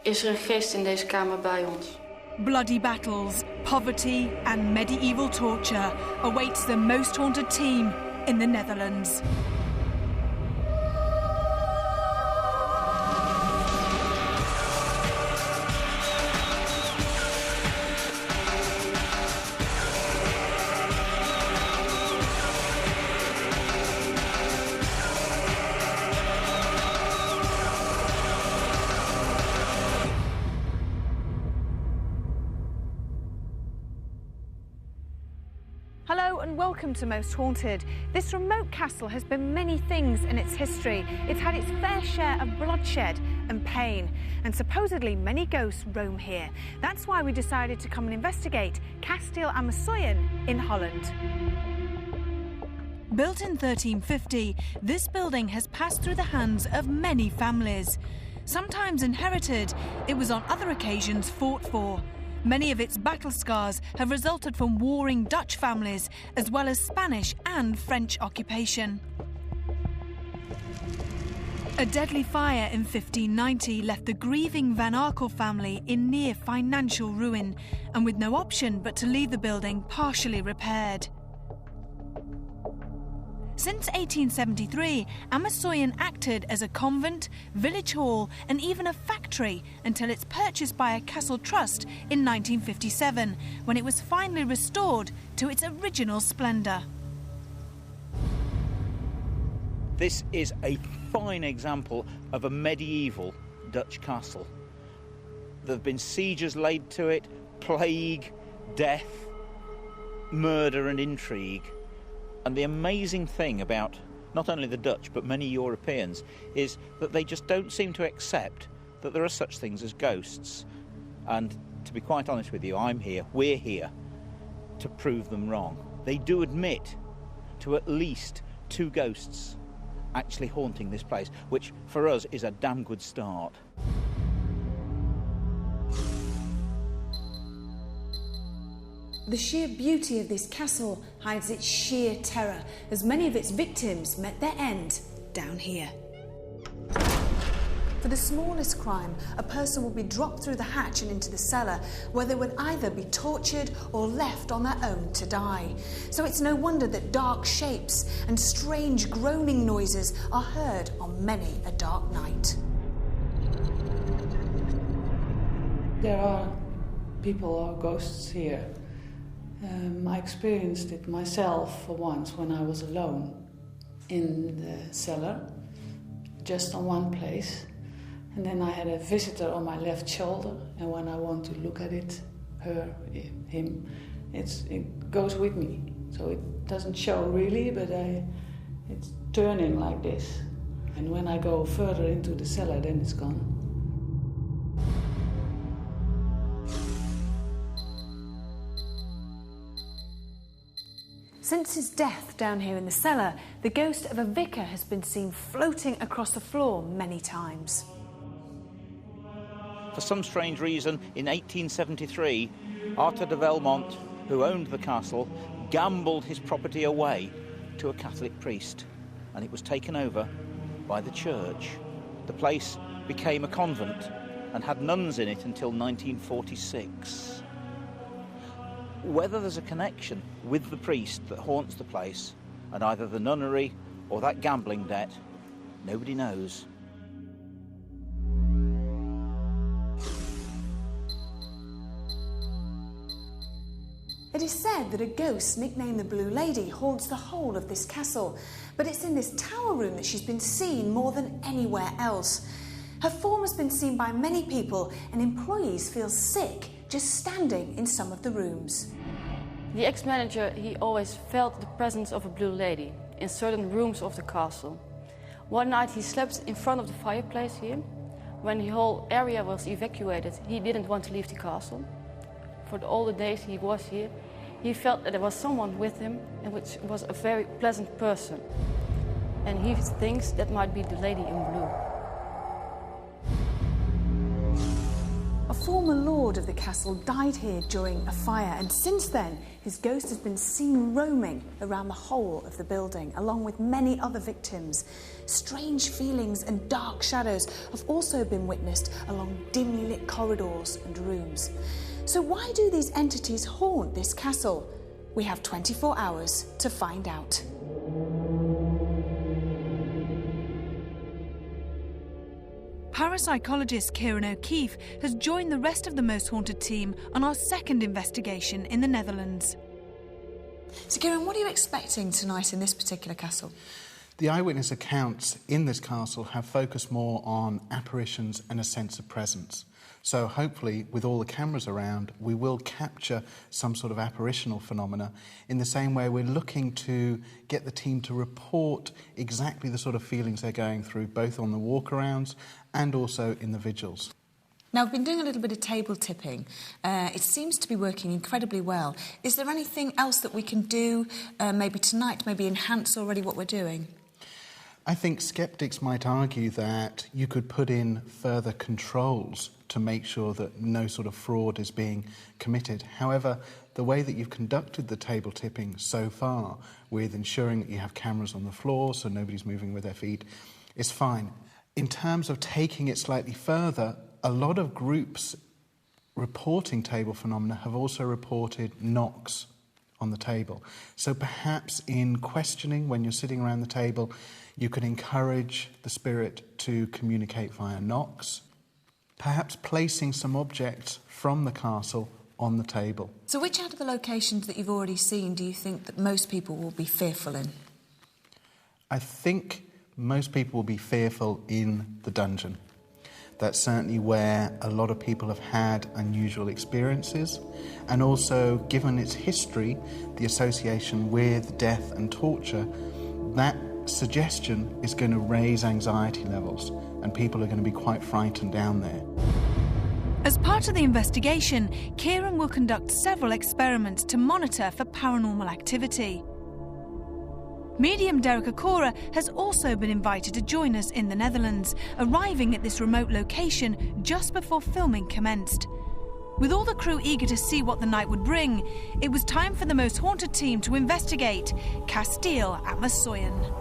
Is er een geest in deze kamer bij ons? Bloody battles, poverty and medieval torture awaits the most haunted team in the Netherlands. Hello and welcome to Most Haunted. This remote castle has been many things in its history. It's had its fair share of bloodshed and pain, and supposedly many ghosts roam here. That's why we decided to come and investigate Kasteel Ammersoyen in Holland. Built in 1350, this building has passed through the hands of many families. Sometimes inherited, it was on other occasions fought for. Many of its battle scars have resulted from warring Dutch families, as well as Spanish and French occupation. A deadly fire in 1590 left the grieving Van Arkel family in near financial ruin, and with no option but to leave the building partially repaired. Since 1873, Ammersoyen acted as a convent, village hall and even a factory until it's purchased by a castle trust in 1957, when it was finally restored to its original splendour. This is a fine example of a medieval Dutch castle. There have been sieges laid to it, plague, death, murder and intrigue. And the amazing thing about not only the Dutch but many Europeans is that they just don't seem to accept that there are such things as ghosts. And to be quite honest with you, we're here to prove them wrong. They do admit to at least 2 ghosts actually haunting this place, which for us is a damn good start. The sheer beauty of this castle hides its sheer terror, as many of its victims met their end down here. For the smallest crime, a person would be dropped through the hatch and into the cellar, where they would either be tortured or left on their own to die. So it's no wonder that dark shapes and strange groaning noises are heard on many a dark night. There are people or ghosts here. I experienced it myself for once when I was alone in the cellar, just on one place. And then I had a visitor on my left shoulder, and when I want to look at it, her, him, it goes with me. So it doesn't show really, but it's turning like this. And when I go further into the cellar, then it's gone. Since his death down here in the cellar, the ghost of a vicar has been seen floating across the floor many times. For some strange reason, in 1873, Arthur de Velmont, who owned the castle, gambled his property away to a Catholic priest, and it was taken over by the church. The place became a convent and had nuns in it until 1946. Whether there's a connection with the priest that haunts the place and either the nunnery or that gambling debt, nobody knows. It is said that a ghost nicknamed the Blue Lady haunts the whole of this castle, but it's in this tower room that she's been seen more than anywhere else. Her form has been seen by many people, and employees feel sick just standing in some of the rooms. The ex-manager, he always felt the presence of a blue lady in certain rooms of the castle. One night he slept in front of the fireplace here. When the whole area was evacuated, he didn't want to leave the castle. For all the days he was here, he felt that there was someone with him, and which was a very pleasant person. And he thinks that might be the lady in blue. A former lord of the castle died here during a fire, and since then his ghost has been seen roaming around the whole of the building, along with many other victims. Strange feelings and dark shadows have also been witnessed along dimly lit corridors and rooms. So why do these entities haunt this castle? We have 24 hours to find out. Parapsychologist Kieran O'Keefe has joined the rest of the Most Haunted team on our second investigation in the Netherlands. So Kieran, what are you expecting tonight in this particular castle? The eyewitness accounts in this castle have focused more on apparitions and a sense of presence. So hopefully, with all the cameras around, we will capture some sort of apparitional phenomena in the same way we're looking to get the team to report exactly the sort of feelings they're going through, both on the walkarounds and also in the vigils. Now, I've been doing a little bit of table tipping. It seems to be working incredibly well. Is there anything else that we can do, maybe tonight, maybe enhance already what we're doing? I think sceptics might argue that you could put in further controls to make sure that no sort of fraud is being committed. However, the way that you've conducted the table tipping so far, with ensuring that you have cameras on the floor so nobody's moving with their feet, is fine. In terms of taking it slightly further, a lot of groups reporting table phenomena have also reported knocks on the table. So perhaps in questioning, when you're sitting around the table, you could encourage the spirit to communicate via knocks, perhaps placing some objects from the castle on the table. So which out of the locations that you've already seen do you think that most people will be fearful in? I think most people will be fearful in the dungeon. That's certainly where a lot of people have had unusual experiences, and also, given its history, the association with death and torture, that suggestion is going to raise anxiety levels, and people are going to be quite frightened down there. As part of the investigation, Kieran will conduct several experiments to monitor for paranormal activity. Medium Derek Akora has also been invited to join us in the Netherlands, arriving at this remote location just before filming commenced. With all the crew eager to see what the night would bring, it was time for the Most Haunted team to investigate Kasteel Ammersoyen.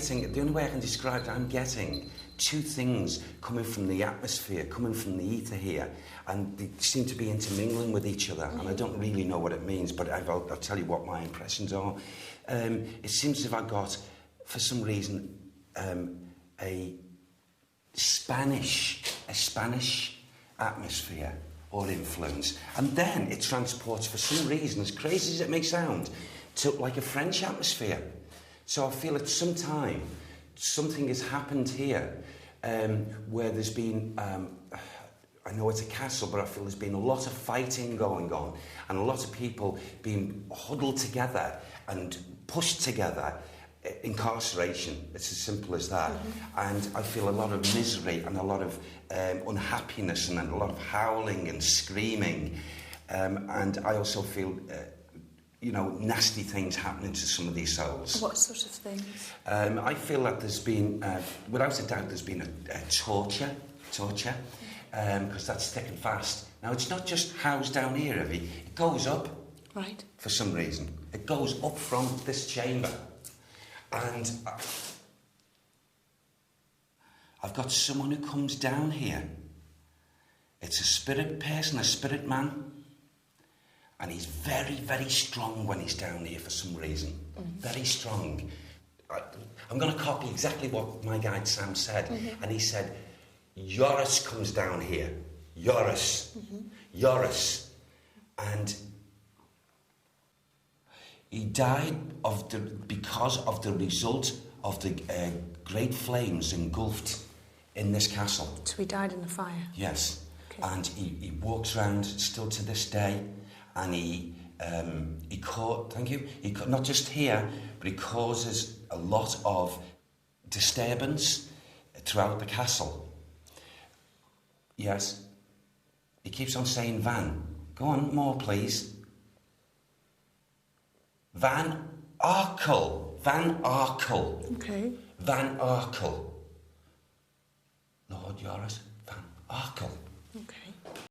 The only way I can describe it, I'm getting two things coming from the atmosphere, coming from the ether here, and they seem to be intermingling with each other, and I don't really know what it means, but I'll tell you what my impressions are. It seems as if I got, for some reason, a Spanish atmosphere or influence, and then it transports, for some reason, as crazy as it may sound, to like a French atmosphere. So I feel at some time something has happened here where there's been, I know it's a castle, but I feel there's been a lot of fighting going on and a lot of people being huddled together and pushed together. Incarceration, it's as simple as that. And I feel a lot of misery and a lot of unhappiness and a lot of howling and screaming. And I also feel... nasty things happening to some of these souls. What sort of things? I feel that there's been, without a doubt, there's been a torture, because that's thick and fast. Now, it's not just housed down here, Evie. It goes up. Right. For some reason. It goes up from this chamber. And I've got someone who comes down here. It's a spirit person, a spirit man. And he's very, very strong when he's down here for some reason. Very strong. I'm going to copy exactly what my guide Sam said. And he said, Joris comes down here. Joris. Joris. And he died because of the result of the great flames engulfed in this castle. So he died in the fire? Yes. Okay. And he walks around still to this day. And he not just here, but he causes a lot of disturbance throughout the castle. Yes. He keeps on saying Van. Go on, more please. Van Arkel. Van Arkel. Okay. Van Arkel. Lord Joris Van Arkel. Okay.